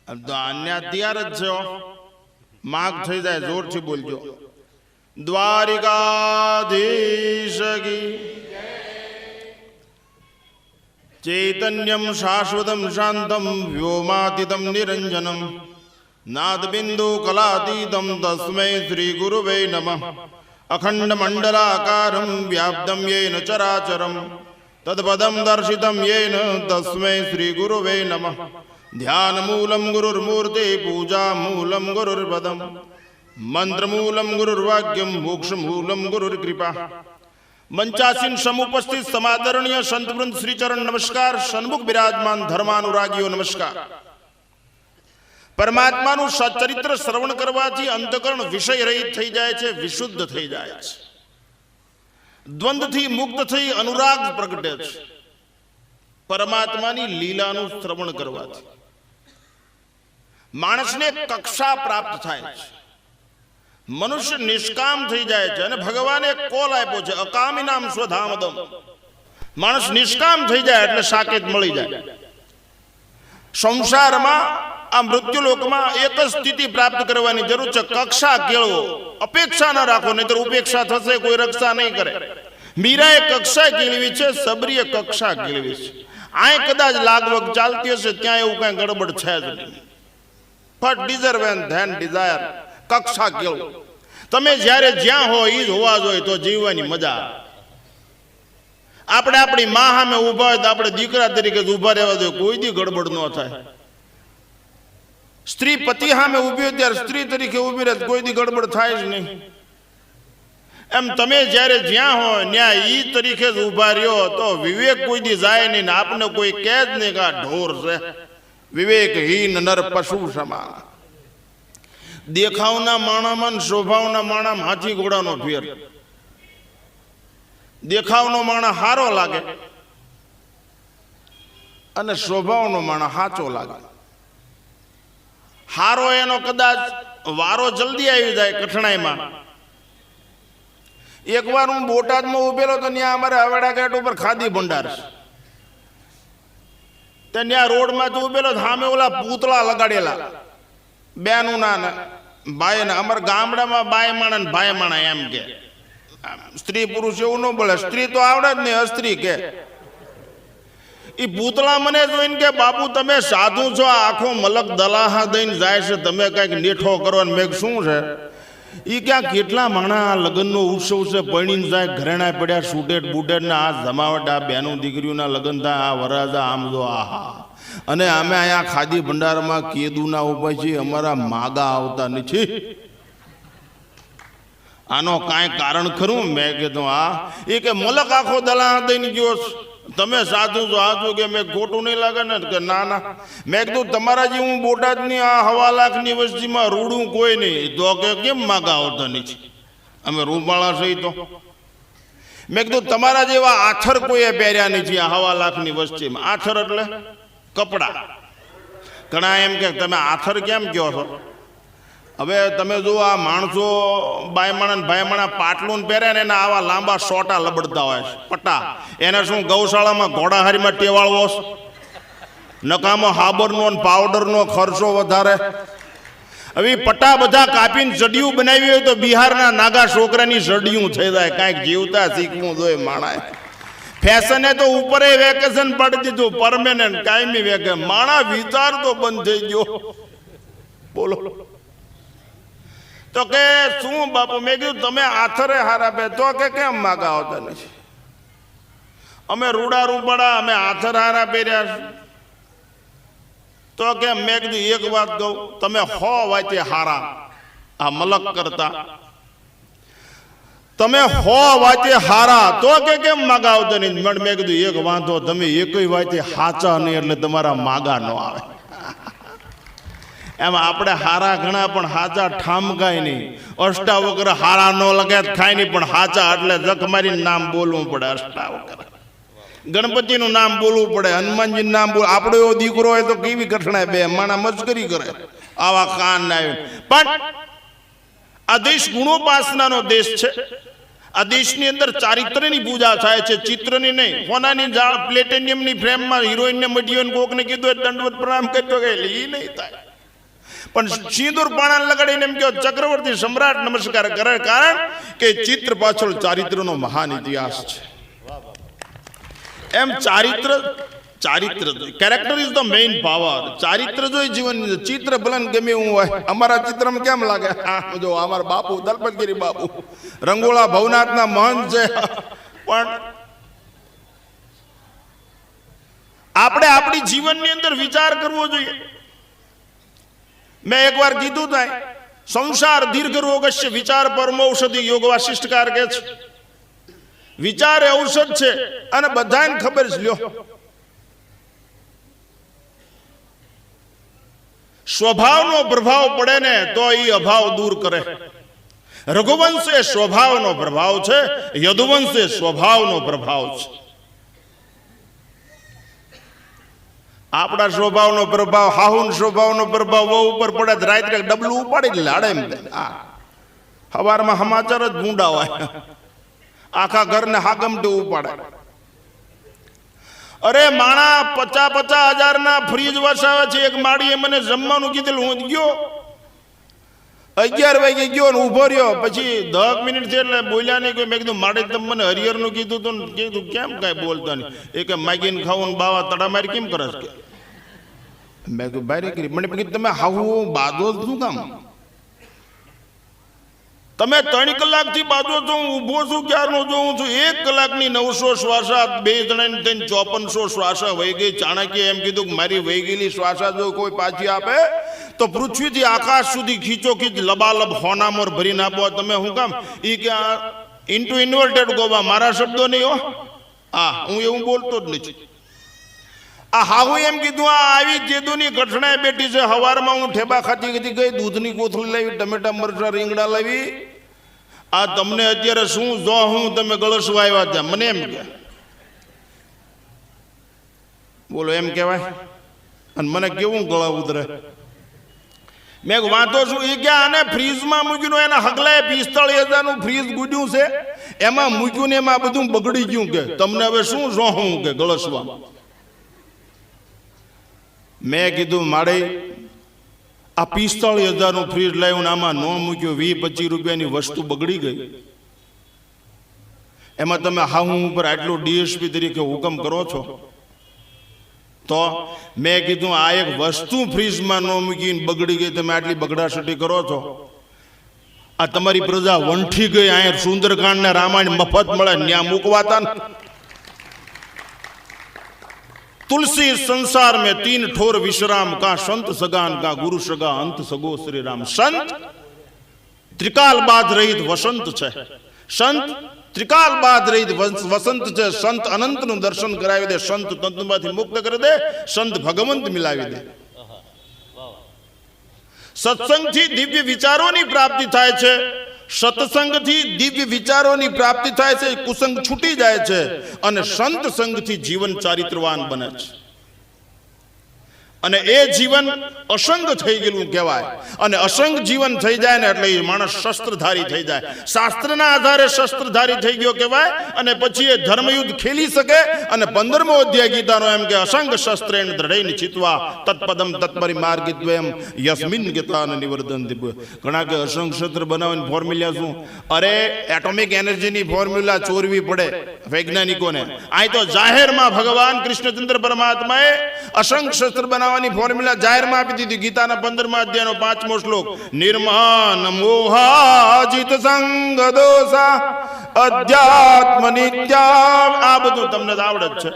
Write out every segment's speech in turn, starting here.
તો અન્ય તૈયાર જ છો માગ થઈ જાય જોરથી બોલજો દ્વારિકાધીશ કી ચૈતન્યમ શાશ્વતમ શાંતમ વ્યોમાતીતમ નિરંજનમ નાદબિંદુ કલાતીતમ તસ્મૈ શ્રી ગુરુવે નમઃ અખંડ મંડલાકારમ વ્યાપ્તમ યેન ચરાચરમ તદપદમ દર્શિતમ યેન તસ્મૈ શ્રી ગુરુવે નમઃ ધ્યાન મૂલમ ગુરુર્મૂર્તિ પૂજા મૂલમ ગુરુર્પદમ મંત્ર મૂલમ ગુરુર્વાક્યમ મોક્ષ મૂલમ ગુરુર્કૃપા મંચાસીન સમુપસ્થિત સમાદરણીય સંતવૃંદ શ્રીચરણ નમસ્કાર સન્મુખ બિરાજમાન ધર્માનુરાગીઓ નમસ્કાર પરમાત્માનું સચરિત્ર શ્રવણ કરવાથી અંતકરણ વિષય રહિત થઈ જાય છે વિશુદ્ધ થઈ જાય છે દ્વંદ્વથી મુક્ત થઈ અનુરાગ પ્રગટે છે પરમાત્માની લીલાનું શ્રવણ કરવાથી માણસને કક્ષા પ્રાપ્ત થાય છે મનુષ્ય નિષ્કામ થઈ જાય છે અને ભગવાને એક કોલ આપ્યો છે અકામી નામ સ્વધામદમ માણસ નિષ્કામ થઈ જાય એટલે સાકેત મળી જાય સંસારમાં આ મૃત્યુલોકમાં એક જ સ્થિતિ પ્રાપ્ત કરવાની જરૂર છે કક્ષા કેળવો અપેક્ષા ન રાખો નહીતર ઉપેક્ષા થશે કોઈ રક્ષા નહીં કરે મીરાએ કક્ષા કેળવી છે સબરીએ કક્ષા કેળવી છે આ કદાચ લાગવગ ચાલતી હશે ત્યાં એવું કઈ ગડબડ છે જ નહીં but deserve and then desire કક્ષા કેળવો તમે જ્યારે જ્યાં હો એ જ હોવા જોઈએ તો જીવવાની મજા આપણે આપણી મા સામે ઉભા હોય તો આપણે દીકરા તરીકે જ ઉભા રહેવા જોઈએ કોઈ દી ગડબડ ન થાય સ્ત્રી પતિ સામે ઉભી હોય ત્યારે સ્ત્રી તરીકે ઉભી રહે કોઈ દી ગડબડ થાય જ નહીં એમ તમે જ્યારે જ્યાં હોય ત્યાં ઈ તરીકે જ ઉભા રહ્યો તો વિવેક કોઈ દી જાય નહીં ને આપને કોઈ કહે જ નહીં કે આ ઢોર છે વિવેકહીન નર પશુ સમાન દેખાવના માણામાં સ્વભાવના માણામાં હાથી ઘોડાનો ફેર દેખાવનો માણા હારો લાગે અને સ્વભાવનો માણા હાચો લાગે હારો એનો કદાચ વારો જલ્દી આવી જાય કઠણાઈમાં એકવાર હું બોટાદમાં ઉભેલો તો ત્યાં અમારે હવેડા ઘાટ ઉપર ખાદી ભંડાર છે ત્યાં રોડમાં તો ઉભેલો સામે ઓલા પૂતળા લગાડેલા બેનું ના ભાઈ ને અમારા ગામડામાં બાય માણા ને ભાઈ માણા એમ કે સ્ત્રી પુરુષ એવું ન બોલે સ્ત્રી તો આવડે જ નહીં અસ્ત્રી કે એ પૂતળા મને જોઈને કે બાપુ તમે સાધુ છો આખો મલક દલાહા દઈને જાય છે તમે કઈક નેઠો કરો ને મેઘ શું છે એ ક્યાં કેટલા માણા લગ્નનો ઉત્સવ છે પરણીને જાય ઘરેણા પડ્યા શૂટેડ બૂટેડ ને આ જમાવટ આ બેનું દીકરીઓના લગ્ન થાય આ વરાજા આમ જો આહા અને અમે અહીંયા ખાદી ભંડારમાં કેદુના ઉભા છીએ અમારા માગા આવતા નથી આનો કાંઈ કારણ ખરું મેં કીધું આ એ કે મલક આખો દલા દઈને ગયો તમે સાચું છો સાચું કે મેં ખોટું નહીં લાગે ને કે ના ના મેં કીધું તમારા જે હું બોટાદની આ 1.5 લાખની વસ્તીમાં રૂડું કોઈ નહીં તો કે કેમ માગા આવતા નથી અમે રૂપાળા સહી તો મેં કીધું તમારા જેવા આથર કોઈએ પહેર્યા નથી આ 1.5 લાખની વસ્તીમાં આથર એટલે કપડા ઘણા એમ કે તમે આથર કેમ કહો છો હવે તમે જો આ માણસો બાયમાણા ને ભાઈમાણા પાટલું પહેરે ને એના આવા લાંબા સોટા લબડતા હોય પટ્ટા એને શું ગૌશાળામાં ઘોડાહારીમાં ટેવાળવો નકામો હાબરનો ને પાવડરનો ખર્ચો વધારે હવે પટ્ટા બધા કાપીને જડિયું બનાવી હોય તો બિહારના નાગા છોકરાની જડિયું થઈ જાય કાંઈક જીવતા શીખવું જોઈએ માણાએ ફેશને તો ઉપર વેકેશન પડી દીધું પરમેનન્ટ કાયમી વેકેશન માણા વિચાર તો બંધ થઈ ગયો બોલો તો કે શું બાપુ મેં કીધું તમે આથરે હારા પે તો કે કેમ માગા આવતા નથી અમે રૂડા રૂપાડા અમે આથર હારા પહેર્યા તો કે મેં કીધું એક વાત કહું તમે હો વાતે હારા આ મલક કરતા તમે હો વાતે હારા તો કે કેમ માગા આવતા નહીં મેં કીધું એક વાંધો તમે એકય વાતે હાચા નહીં એટલે તમારા માગા ન આવે એમ આપણે હારા ઘણા પણ હાચા ઠામકાય નહીં અષ્ટાવક્ર હારા ન લગે ખાય નહીં પણ હાચા એટલે જખ મારીને નામ બોલવું પડે અષ્ટાવક્ર ગણપતિનું નામ બોલવું પડે હનુમાનજીનું નામ બોલ આપણો એવો દીકરો હોય તો કેવી કઠણાય બે માણા મસ્કરી કરે આવા કાન ના પણ આ દેશ ગુણોપાસનાનો દેશ છે આ દેશની અંદર ચારિત્ર્યની પૂજા થાય છે ચિત્રની નહીં સોનાની જાળ પ્લેટિનિયમની ફ્રેમમાં હિરોઈનને મઢીઓને કોકને કીધું દંડવત પ્રણામ કરતો કે એ નહીં થાય પણ સિંદૂર પાણા લગાડીને એમ કહો ચક્રવર્તી સમ્રાટ નમસ્કાર કરે, કારણ કે ચિત્ર પાછળ ચારિત્રનો મહાન ઇતિહાસ છે. એમ ચારિત્ર character is the main power. ચારિત્ર જોઈ જીવન, ચિત્ર ભલન ગમે એવું હોય. અમારા ચિત્રમાં કેમ લાગે, જો અમારા બાપુ દલપતગીરી બાપુ રંગોળા ભવનાથના મહંત છે, પણ આપણે આપણી જીવનની અંદર વિચાર કરવો જોઈએ. મેં એકવાર કીધું થાય, સંસાર દીર્ઘ રોગસ્ય વિચાર પરમ ઔષધિ યોગ વાસિષ્ઠકાર કે છે. વિચાર એ ઔષધ છે અને બધાને ખબર છે. લ્યો, સ્વભાવનો પ્રભાવ પડે ને તો એ અભાવ દૂર કરે. રઘુવંશ એ સ્વભાવનો પ્રભાવ છે, યદુવંશ એ સ્વભાવનો પ્રભાવ છે. આપણા સ્વભાવનો પ્રભાવ, હાહુન સ્વભાવનો પ્રભાવ બહુ ઉપર પડે, રાત્રે ડબલું ઉપાડી લાડે એમ. સવારમાં સમાચાર જ ભૂંડા હોય, આખા ઘરને હાકમટું ઉપાડે. અરે માણા 50,000 ના ફ્રીજ વસાવે છે. એક માળીએ મને જમવાનું કીધેલું, હું ગયો 11 વાગે ગયો ને ઉભો રહ્યો, પછી 10 મિનિટ છે એટલે બોલ્યા નહીં કોઈ. મેં કીધું માડે તમે મને હરિહરનું કીધું તું, કીધું કેમ કાંઈ બોલતા નહીં. એ કે માગીને ખાવું બાવા તડામારી કેમ કરે છે? મેં કીધું ભાઈ કરી. મને કીધું તમે હાવું બાદો શું કામ? તમે 3 કલાકથી બાજુ છો, હું ઊભો છું ક્યારનો જોઉં છું. 1 કલાકની 900 શ્વાસા, 2 જણાની થઈને 5400 શ્વાસા વહી ગઈ. ચાણક્ય એમ કીધું કે મારી વહી ગયેલી શ્વાસા જો કોઈ પાછી આપે તો પૃથ્વીથી આકાશ સુધી ખીચો ખીચ લબાલબ હોનામોર ભરીને આપો. તમે શું કામ? એ કે ઇન્ટુ ઇન્વર્ટેડ ગોવા, મારા શબ્દો નહીં હો. હું એવું બોલતો જ નથી. હાહુ એમ કીધું, આ આવી જેદુની કઠણાએ બેઠી છે. હવારમાં હું ઠેબા ખાતી ગઈ, દૂધની કોથળી લાવી, ટમેટા મરચા રીંગણા લાવી. આ તમને અત્યારે શું જો હું તમે ગળસવા આવ્યા હતા? મને એમ કે બોલો એમ કહેવાય? અને મને કેવું ગળા ઉતરે? મેં વાંધો છું. એ કે આને ફ્રીજમાં મૂક્યું, એના હગલાએ 45,000 નું ફ્રીજ ગુડ્યું છે, એમાં મૂક્યું ને એમાં બધું બગડી ગયું. કે તમને હવે શું જો હું કે ગળસવા? મેં કીધું મારે આ 45,000 નું ફ્રીજ લાવ્યું ને આમાં ન મૂક્યું, 20-25 રૂપિયાની વસ્તુ બગડી ગઈ. એમાં તમે હાહું ઉપર આટલું ડીએસપી તરીકે હુકમ કરો છો. તો મેં કીધું આ એક વસ્તુ ફ્રીજમાં ન મૂકીને બગડી ગઈ, તમે આટલી બગડાસટી કરો છો. આ તમારી પ્રજા વંઠી ગઈ. અહીંયા સુંદરકાંડ ને રામાયણ મફત મળે, ત્યાં મૂકવાતા ને. तुलसी संसार में 3 ठोर विश्राम, का संत सगान का गुरु सगा अंत सगो श्री राम. संत त्रिकाल बाद रहित वसंत છે. સંત ત્રિકાલ બાદ રહિત વસંત છે. સંત અનંત નું દર્શન કરાવી દે, સંત તંતુમાંથી મુક્ત કરી દે, સંત ભગવંત મિલાવી દે. સત્સંગથી દિવ્ય વિચારોની પ્રાપ્તિ થાય છે. સત્સંગથી દિવ્ય વિચારોની પ્રાપ્તિ થાય છે, કુસંગ છૂટી જાય છે અને સંત સંગથી જીવન ચારિત્રવાન બને છે. અને એ જીવન અસંગ થઈ ગયેલું કહેવાય. અને અસંગ જીવન થઈ જાય ને એટલે એ માણસ શસ્ત્રધારી થઈ જાય. શાસ્ત્રના આધારે શસ્ત્રધારી થઈ ગયો કહેવાય. અને પછી એ ધર્મયુદ્ધ ખેલી શકે. અને 15મો અધ્યાય ગીતાનો એમ કે અસંગ શસ્ત્રેણ દ્રઢૈન ચિત્વા તત્પદમ તત્પરિમાર્ગિત્વયમ યસ્મિન ગીતાન નિવર્ધંતિ. ઘણા કે અસંગ શસ્ત્ર બનાવવાની ફોર્મ્યુલા શું? અરે એટોમિક એનર્જીની ફોર્મ્યુલા ચોરવી પડે વૈજ્ઞાનિકોને. આ તો જાહેરમાં ભગવાન કૃષ્ણચંદ્ર પરમાત્માએ અસંગ શસ્ત્ર બનાવવાની ફોર્મ્યુલા જાહેરમાં આપી દીધી. ગીતાના 15મા અધ્યાયનો 5મો શ્લોક, નિર્માન મોહાજિત સંગ દોષા અધ્યાત્મ નિત્યા. આ બધું તમને આવડે જ છે.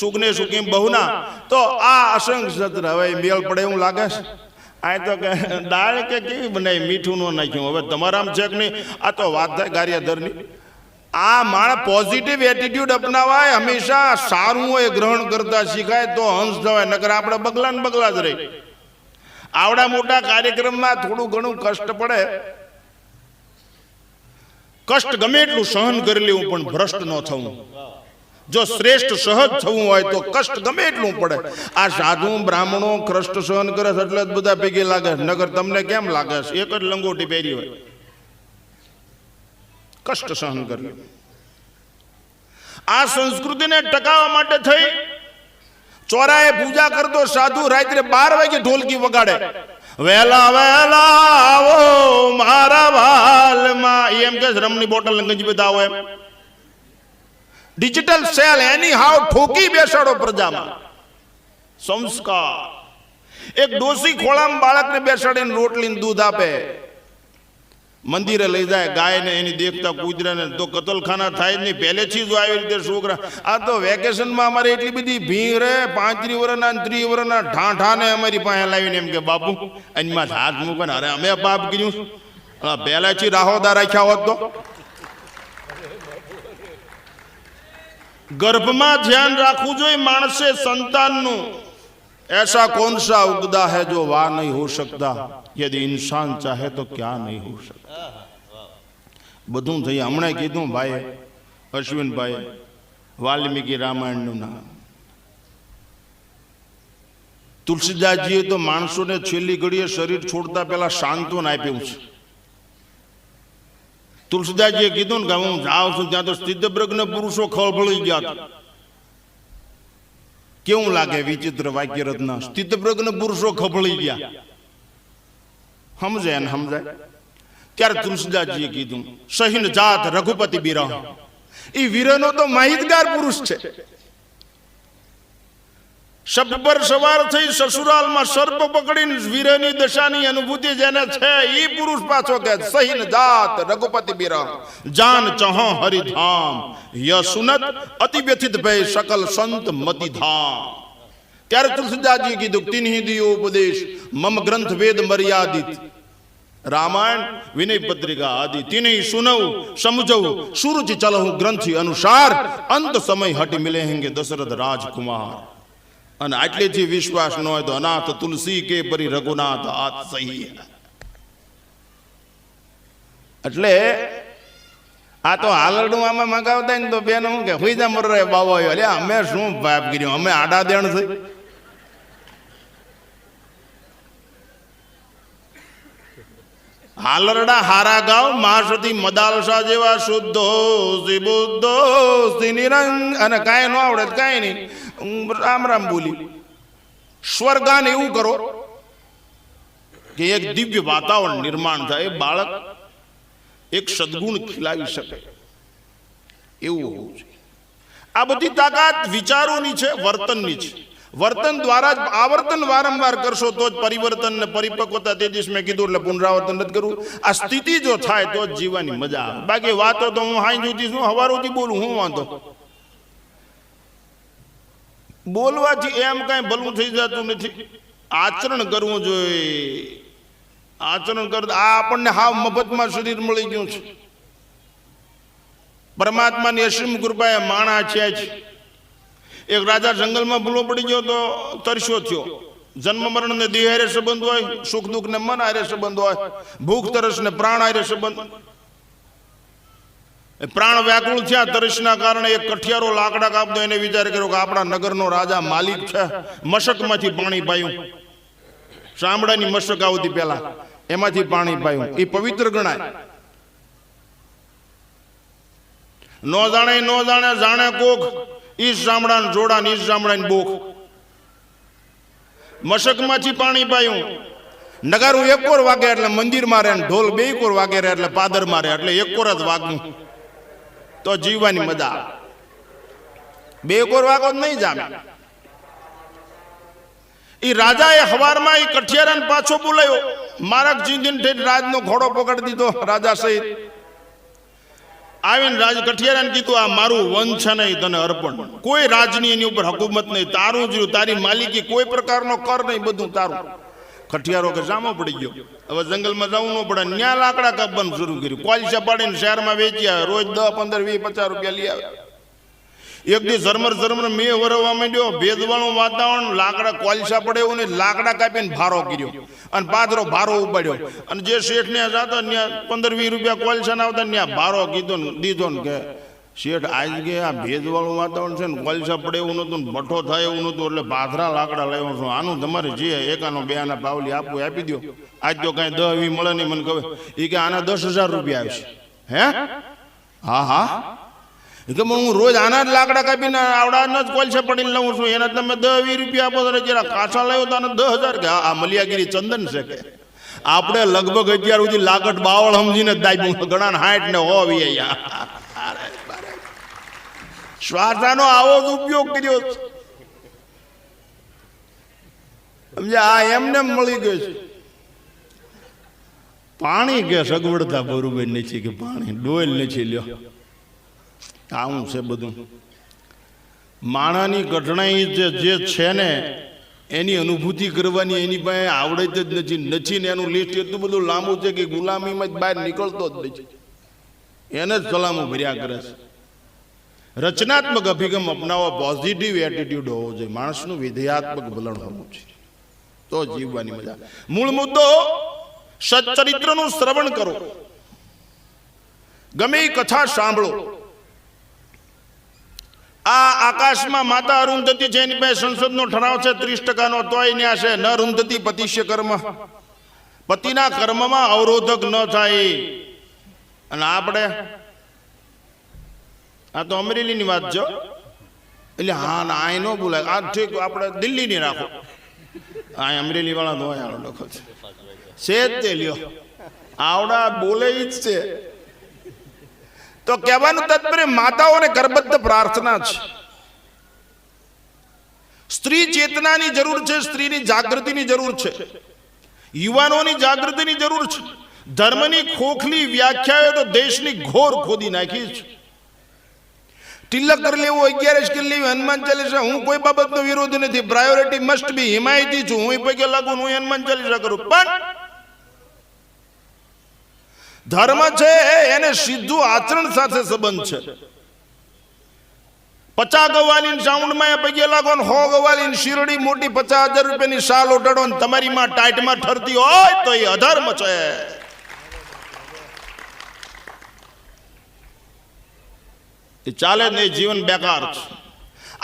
સુખને સુખી બહુના. તો આ અસંગ શસ્ત્ર હવે મેળ પડે એવું લાગે છે? આ તો કે દાળ કે કેવી બનાવી, મીઠું ન નાખ્યું. હવે તમારામ છે કે નહીં? આ તો વાત થાય ગારિયાધરની. આ માણસ પોઝિટિવ એટીટ્યુડ અપનાવાય, હંમેશા સારું હોય ગ્રહણ કરતા શીખાય તો હંસ જવાય. નકર આપણે બગલા ને બગલા જ રહી. આવડા મોટા કાર્યક્રમમાં થોડું ઘણું કષ્ટ પડે. કષ્ટ ગમે એટલું સહન કરી લેવું પણ ભ્રષ્ટ ન થવું. જો શ્રેષ્ઠ સહજ થવું હોય તો કષ્ટ ગમે એટલું પડે. આ સાધુ બ્રાહ્મણો કષ્ટ સહન કરે છે એટલે જ બધા ભેગી લાગે છે. નગર તમને કેમ લાગે છે? એક જ લંગોટી પહેરી હોય, કષ્ટ સહન કર્યું. આ સંસ્કૃતિને ટકાવવા માટે થઈ ચોરાએ પૂજા કરતો સાધુ રાત્રે 12 વાગે ઢોલકી વગાડે વેલા વેલા આવો મારા વાલમાં એમ કે રમની બોટલ ગંજી બધા આવો એમ ડિજિટલ સેલ એની હાવ ઠોકી બેસાડો પ્રજામાં સંસ્કાર એક ડોસી ખોળામાં બાળકને બેસાડીને રોટલીને દૂધ આપે મંદિરે લઈ જાય ગાયને એની દેખતા કૂતરાને તો કતલખાના થાય જ નહીં પહેલેથી જ આવી રીતે છોકરા આ તો વેકેશનમાં અમારે એટલી બધી ભીડ રે 35 વર્ષના 30 વર્ષના ઠાઠાને અમારી પાસે લાવીને એમ કે બાપુ એમાં હાથ મૂકે અરે અમે પાપ કર્યું પહેલાથી રાહોદા રાખ્યા હોત તો गर्भ ध्यान रखू जो मानसे संतान ऐसा कौन सा उगदा है जो वाह नहीं हो सकता यदि इंसान चाहे तो क्या नहीं हो सकता બધું થઈ હમણાં કીધું ભાઈ અશ્વિનભાઈ વાલ્મીકી રામાયણનું નામ તુલસીદાસજીએ તો માણસોને છેલ્લી ઘડીએ શરીર છોડતા પહેલા સાંત્વન આપ્યું છે તુલસીદાસજીએ કીધું ને કે હું જાઉં છું ત્યાં તો સ્થિતપ્રજ્ઞ પુરુષો ખળભળી ગયા કેવું લાગે વિચિત્ર વાક્ય રત્ન સ્થિતપ્રજ્ઞ પુરુષો ખભળી ગયા સમજાય ને સમજાય ત્યારે તુલસીદાસજીએ કીધું સહીન જાત રઘુપતિ બિરહ એ વીરનો તો માહિતગાર પુરુષ છે શબ્દ પર સવાર થઈ સસુરાલમાં સર્પ પકડીને વીરની દશાની અનુભૂતિ જેને છે એ પુરુષ પાછો કે સહીન જાત રઘુપતિ બિરહ જાન ચહ હરિધામ ય સુનત અતિ વ્યથિત ભય સકલ સંત મતિ ધામ ત્યારે તુલસીદાસજીએ કીધું તિન્હિ દિયો ઉપદેશ મમ ગ્રંથ વેદ મર્યાદિત रामायण विनय पत्रिका आदि तीन सुनऊ समझऊ सूरज चलहु ग्रंथि अनुसार अंत समय हट मिले हेंगे दशरथ राजकुमार અને આટલેથી વિશ્વાસ ન હોય તો અનાથ તુલસી કે પરી રઘુનાથ આત સહી એટલે આ તો હાલરડું આમાં મગાવતા ને તો બેન હું કે હુઈ જા મર રે બાબો એટલે અમે શું પાપ કર્યું અમે આડા દેણ થઈ હાલરડા હારા ગાવ મહાસતી મદાલસા જેવા શુદ્ધો બુદ્ધો નિરંગ અને કાંઈ ન આવડે કાંઈ નહીં રામ રામ બોલી સ્વર્ગાન એવું કરો કે એક દિવ્ય વાતાવરણ નિર્માણ થાય બાળક એક સદગુણ ખીલાવી શકે એવું હોવું જોઈએ આ બધી તાકાત વિચારોની છે વર્તનની છે વર્તન દ્વારા જ આવર્તન વારંવાર કરશો તો જ પરિવર્તન ને પરિપક્વતા તે દિવસ મેં કીધું એટલે પુનરાવર્તન નથી કરવું આ સ્થિતિ જો થાય તો જ જીવવાની મજા આવે બાકી વાતો તો હું હાઈ જુદી છું હવારોથી બોલું હું વાંધો બોલવાથી એમ કાંઈ ભલું થઈ જતું નથી આચરણ કરવું જોઈએ આચરણ કર આ આપણને હાવ મફતમાં શરીર મળી ગયું છે પરમાત્માની અસીમ કૃપાએ માણા છે જ એક રાજા જંગલમાં ભૂલો પડી ગયો તો તરસ્યો થયો જન્મ મરણ ને દેહ હારે સંબંધ હોય સુખ દુઃખ ને મન હારે સંબંધ હોય ભૂખ તરસ ને પ્રાણ હારે સંબંધ પ્રાણ વ્યાકુળ થયા તરસના કારણે એક કઠિયારો લાકડા કાપતો એને વિચાર કર્યો કે આપણા નગરનો રાજા માલિક છે મશકમાંથી પાણી પાયું ચામડાની મશક આવતી પહેલા એમાંથી પાણી પાયું એ પવિત્ર ગણાય નો જાણે જાણે કોક ઈસ ચામડાને જોડા ને ઈસ ચામડાની બોખ મશકમાંથી પાણી પાયું નગારું એક કોર વાગે એટલે મંદિર મારે ઢોલ બે કોર વાગે એટલે પાદર મારે એટલે એક કોર જ વાગવું તો જીવવાની મજા બે કોર વાગો નહીં જામે એ રાજાએ હવારમાં એ કઠિયારાને પાછો બોલાયો મારક જીંદીને રાજનો ઘોડો પકડી દીધો રાજા સહિત આવીને રાજ કઠિયારાને કીધું આ મારું વન છે નહીં તને અર્પણ કોઈ રાજની એની ઉપર હકુમત નહીં તારું જ તારી માલિકી કોઈ પ્રકારનો કર નહીં બધું તારું કઠિયારો કે સામો પડી ગયો હવે જંગલમાં જવું ન પડે ન્યા લાકડા કાપવાનું શરૂ કર્યું કોલસા પાડીને શહેરમાં વેચી આવે રોજ 10, 15, 20, 50 રૂપિયા લઈ આવે એક દી ઝરમર મેં વરવા માંડ્યો ભેદવાળું વાતાવરણ લાકડા કોલસા પડે એવું ને લાકડા કાપીને ભારો કર્યો અને પાથરો ભારો ઉપાડ્યો અને જે શેઠ ને જતો ત્યાં 15, 20 રૂપિયા કોલસા ના આવતા ત્યાં ભારો કીધો ને દીધો ને કે શેઠ આજ કે આ ભેદવાળું વાતાવરણ છે ને કોલસા પડે એવું નતું ને ભઠ્ઠો થાય એવું નતું એટલે પાથરા લાકડા લેવો છું આનું તમારે જે એકાનો બે આના પાવલી આપવું આપી દો આજ તો કાંઈ 10, 20 મળે નહીં મને કહે એ કે આના 10,000 રૂપિયા આવશે હે હા કે હું રોજ આના જ લાકડા કાપીને આવડાના જ કોલસે પડીને લઉં છું, એના તમે 10-20 રૂપિયા આપો તો જરા કાચા લાવ્યો તો 10,000 કે આ મલિયાગીરી ચંદન છે કે આપણે લગભગ અત્યાર સુધી લાગટ બાવળ સમજીને જ દાઈ ઘણા 60 ને 100 શ્વાસાનો આવો જ ઉપયોગ કર્યો સમજે. આ એમને મળી ગયો છે પાણી કે સગવડતા બરોબર નથી કે પાણી ડોલ નથી લ્યો આવું છે બધું. માણાની કઠણાઈ જે છે ને એની અનુભૂતિ કરવાની એની પાસે આવડત જ નથી ને એનું લિસ્ટ એટલું બધું લાંબુ છે કે ગુલામીમાં જ બહાર નીકળતો જ નથી, એને જ સલામો ભર્યા કરે છે. રચનાત્મક અભિગમ અપનાવવા, પોઝિટિવ એટીટ્યુડ હોવો જોઈએ, માણસનું વિધેયાત્મક વલણ હોવું જોઈએ, તો જીવવાની મજા. મૂળ મુદ્દો સચ્ચરિત્રનું શ્રવણ કરો, ગમે એ કથા સાંભળો. આ આકાશમાં માતા અરુંધતી છે, એની પાસે સંસદનો ઠરાવ છે 30%નો, તોય ન્યા છે ન અરુંધતી પતિષ્ય કર્મ, પતિના કર્મમાં અવરોધક ન થાય. અને આપણે આ તો અમરેલીની વાત છે એટલે હા ના આ ન બોલાય, આ ઠીક આપણે દિલ્હીની રાખો, આ અમરેલી વાળા તો અહીંયા લખો છે જ તે લ્યો આવડા બોલે જ છે. તો કહેવાનું તાત્પર્ય માતાઓને કરબદ્ધ પ્રાર્થના છે. સ્ત્રી ચેતનાની જરૂર છે, સ્ત્રીની જાગૃતિની જરૂર છે, યુવાનોની જાગૃતિની જરૂર છે. ધર્મની ખોખલી વ્યાખ્યાઓ તો દેશની ઘોર ખોદી નાખી છે. તિલક કરી લેવું, 11 કરી લેવી, હનુમાન ચાલીસા, હું કોઈ બાબતનો વિરોધ નથી, પ્રાયોરિટી મસ્ટ બી, હિમાયતી છું, હું પૈકી લાગુ હું હનુમાન ચાલીસા કરું, પણ ધર્મ છે એને સીધું આચરણ સાથે સંબંધ છે. 50 ગવાલીન સાઉન્ડમાં પગે લાગો ને 100 ગવાલીન શીરડી મોટી 50,000 રૂપિયાની શાલ ઓટાડો ને તમારી માં ટાઈટમાં ઠરતી હોય તો એ અધર્મ છે. એ ચાલે ને, જીવન બેકાર છે.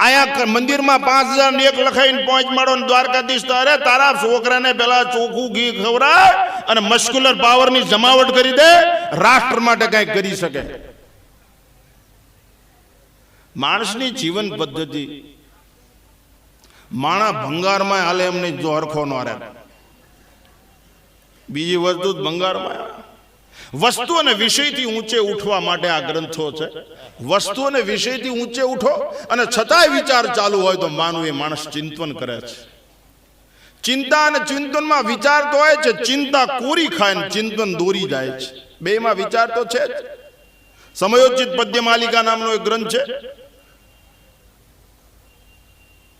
આયા મંદિરમાં 5,001 લખાઈને પહોંચ માડો ને દ્વારકાધીશ તો અરે તારા છોકરાને પેલા ચોખ્ખું ઘી ખવડાય અને મસ્ક્યુલર પાવરની જમાવટ કરી દે, રાષ્ટ્ર માટે કઈ કરી શકે. માણસની જીવન પદ્ધતિ માણા ભંગારમાં હાલે એમને જો હરખો ન રહે. બીજી વસ્તુ ભંગારમાં વસ્તુ અને વિષયથી ઊંચે ઉઠવા માટે આ ગ્રંથો છે. વસ્તુ અને વિષયથી ઊંચે ઉઠો અને છતાંય વિચાર ચાલુ હોય તો માનવું એ માણસ ચિંતન કરે છે. ચિંતા અને ચિંતનમાં વિચાર તો હોય છે, ચિંતા કોરી ખાય ને ચિંતન દોરી જાય છે, બેમાં વિચાર તો છે જ. સમયોચિત પદ્ય માલિકા નામનો એક ગ્રંથ છે,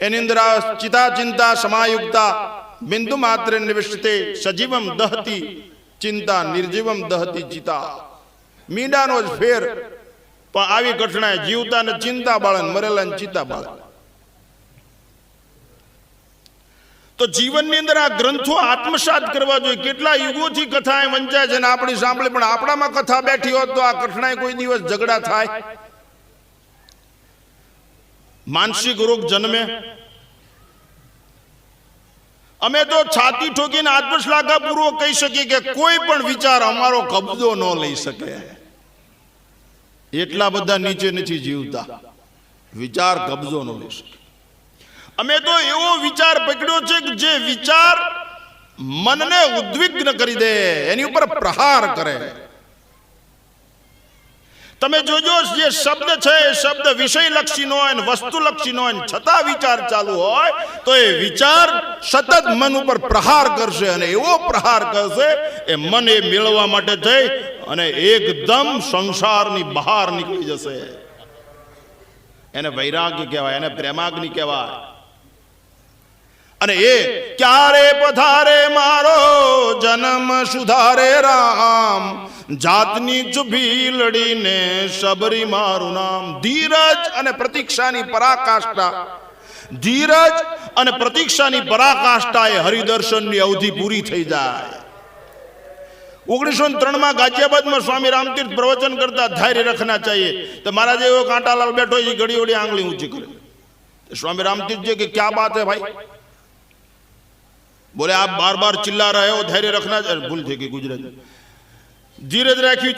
એની અંદર ચિતા ચિંતા સમાયુક્તા બિંદુ માત્ર નિવિષ્ટતે સજીવમ દહતી ચિંતા નિર્જીવમ દહતી ચિતા. મીંડાનો જ ફેર, પણ આવી કઠણાઈ જીવતા ને ચિંતા બાળે, મરેલા ને ચિતા બાળે. તો જીવનની અંદર આ ગ્રંથો આત્મસાત કરવા જોઈએ. કેટલા યુગોથી કથા વંચાય છે ને આપણી સાંભળી, પણ આપણામાં કથા બેઠી હોત તો આ કઠણાઈ કોઈ દિવસ ઝઘડા થાય, માનસિક રોગ જન્મે. અમે તો છાતી ઠોકીને આત્મશ્લાઘા પૂર્વક કહી શકીએ કે કોઈ પણ વિચાર અમારો કબજો ન લઈ શકે. એટલા બધા નીચે નથી જીવતા, વિચાર કબજો ન લઈ શકે. અમે તો એવો વિચાર પકડ્યો છે કે જે વિચાર મનને ઉદ્વિગ્ન કરી દે, એની ઉપર પ્રહાર કરે. તમે જોજો જે શબ્દ છે એ શબ્દ વિષયલક્ષી નો હોય ને વસ્તુલક્ષી નો હોય, છતાં વિચાર ચાલુ હોય તો એ વિચાર સતત મન ઉપર પ્રહાર કરશે, અને એવો પ્રહાર કરશે એ મન એ મેળવવા માટે થઈ અને એકદમ સંસારની બહાર નીકળી જશે. એને વૈરાગ્ય કહેવાય, એને પ્રેમાગ્નિ કહેવાય. અને એ ક્યારે પધારે મારો જન્મ સુધારે રામ, જાતની ચુભી લડીને સબરી મારું નામ. ધીરજ અને પ્રતીક્ષાની પરાકાષ્ઠા, ધીરજ અને પ્રતીક્ષાની પરાકાષ્ઠા એ હરિદર્શનની અવધિ પૂરી થઈ જાય. 1903 ગાઝિયાબાદમાં સ્વામી રામતીર્થ પ્રવચન કરતા, ધૈર્ય રખના ચાહીએ. તો મારા જેવો કાંટાલાલ બેઠો એ ઘડી ઘડી આંગળી ઊંચી કરે. स्वामी रामतीर्थ जी की क्या बात है भाई? बोले आप बार बार चिल्ला रहे हो, धैर्य रखना। भूल थे कि गुजरात ધીરજ રાખવી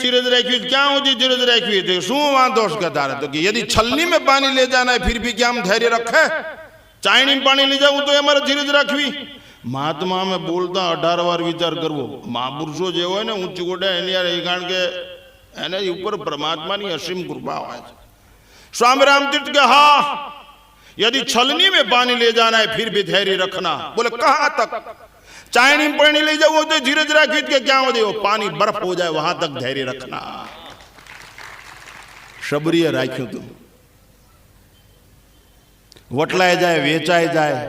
ક્યાં સુધી ધીરજ રાખવી तो શું વાંધો છે તારે तो कि यदि छलनी में पानी ले जाना है फिर भी क्या हम धैर्य रखे चायणी में पानी ले जाऊं तो हमारे धीरज રાખવી મહાત્મા અમે બોલતા 18 વાર વિચાર કરવો મહાપુરુષો જે હોય ને ઊંચી ગોડે એની યાર કારણ કે એના ઉપર પરમાત્માની અસીમ કૃપા હોય છે स्वामी रामतीर्थ के हाँ यदि छलनी में पानी ले जाना है फिर भी धैर्य रखना बोले कहां तक चायनी में पानी ले जाओ तो धीरज રાખવી के क्या हो वो पानी बर्फ हो जाए वहां तक धैर्य रखना शबरीए राख्યું તું વટલાય જાય વેચાઈ જાય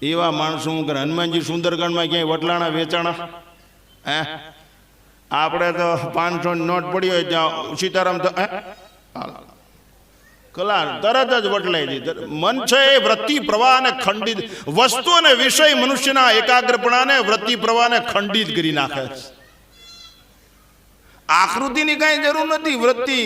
એવા માણસો હું કરે હનુમાનજી સુંદરકાંડમાં ક્યાંય વટલાણા વેચાણા હે આપણે તો 500 નોટ પડી હોય ત્યાં સીતારામ તો કલા તરત જ વટલાઈ દી મન છે એ વૃત્તિ પ્રવાહને ખંડિત વસ્તુ અને વિષય મનુષ્યના એકાગ્રપણાને વૃત્તિ પ્રવાહને ખંડિત કરી નાખે છે આકૃતિની કાંઈ જરૂર નથી વૃત્તિ